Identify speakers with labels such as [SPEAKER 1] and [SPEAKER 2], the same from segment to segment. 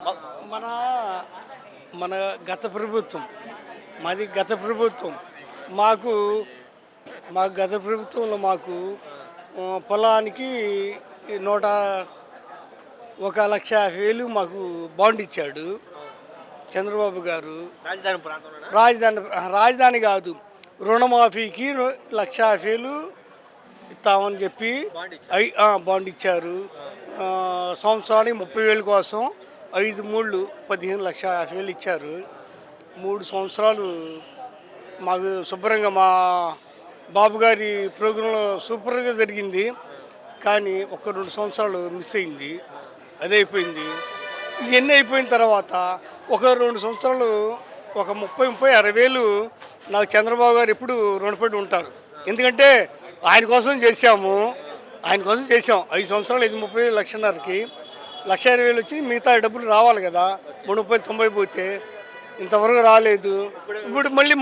[SPEAKER 1] మన మన గత ప్రభుత్వం మాది గత ప్రభుత్వం మాకు గత ప్రభుత్వంలో మాకు పొలానికి నూట 1,50,000 మాకు బాండ్ ఇచ్చాడు చంద్రబాబు గారు.
[SPEAKER 2] రాజధాని ప్రాంతంలోనా?
[SPEAKER 1] రాజధాని రాజధాని కాదు, రుణమాఫీకి 1,50,000 ఇస్తామని చెప్పి
[SPEAKER 2] బాండ్ ఇచ్చారు.
[SPEAKER 1] బాండ్ ఇచ్చారు. సంవత్సరానికి 30,000 కోసం 5 మూళ్ళు 15,50,000 ఇచ్చారు. 3 సంవత్సరాలు మాకు శుభ్రంగా మా బాబు గారి ప్రోగ్రాంలో సూపర్గా జరిగింది. కానీ ఒక 2 సంవత్సరాలు మిస్ అయింది, అదే అయిపోయింది. ఇవన్నీ అయిపోయిన తర్వాత ఒక 2 సంవత్సరాలు ఒక 30,000-60,000 నాకు చంద్రబాబు గారు ఎప్పుడు రుణపడి ఉంటారు. ఎందుకంటే ఆయన కోసం చేసాము, 5 సంవత్సరాలు ఇది 30,000 1,50,000కి 1,20,000 వచ్చి మిగతా డబ్బులు రావాలి కదా. 30,90 పోతే ఇంతవరకు రాలేదు. ఇప్పుడు మళ్ళీ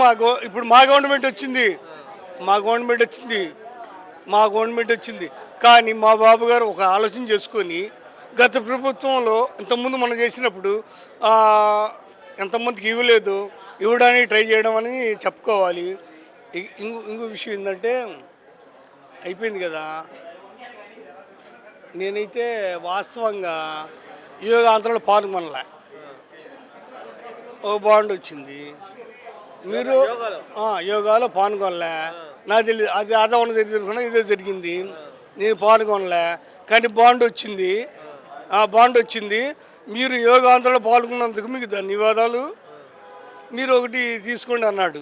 [SPEAKER 1] ఇప్పుడు మా గవర్నమెంట్ వచ్చింది. కానీ మా బాబు గారు ఒక ఆలోచన చేసుకొని గత ప్రభుత్వంలో ఇంతకుముందు మనం చేసినప్పుడు ఎంతమందికి ఇవ్వలేదు, ఇవ్వడానికి ట్రై చేయడం అని చెప్పుకోవాలి. ఇంకో విషయం ఏంటంటే అయిపోయింది కదా. నేనైతే వాస్తవంగా యోగాంధ్రలో పాల్గొనలే. ఓ బాండ్ వచ్చింది, మీరు యోగాలో పాల్గొనలే. నాకు తెలియదు, అది ఆదరణ జరిగింది, ఇదే జరిగింది. నేను పాల్గొనలే, కానీ బాండ్ వచ్చింది. మీరు యోగాంధ్రలో పాల్గొన్నందుకు మీకు ధన్యవాదాలు, మీరు ఒకటి తీసుకోండి అన్నాడు.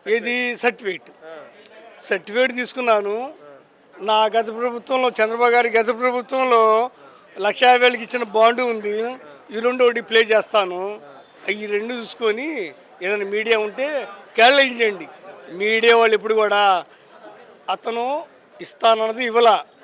[SPEAKER 1] ఏది? సర్టిఫికేట్ తీసుకున్నాను. నా గత ప్రభుత్వంలో చంద్రబాబు గారి గత ప్రభుత్వంలో 1,50,000కి ఇచ్చిన బాండు ఉంది. ఈ రెండు ఒకటి ప్లే చేస్తాను. ఈ రెండు చూసుకొని ఏదైనా మీడియా ఉంటే కేటాయించండి. మీడియా వాళ్ళు ఇప్పుడు కూడా అతను ఇస్తానన్నది ఇవ్వలా.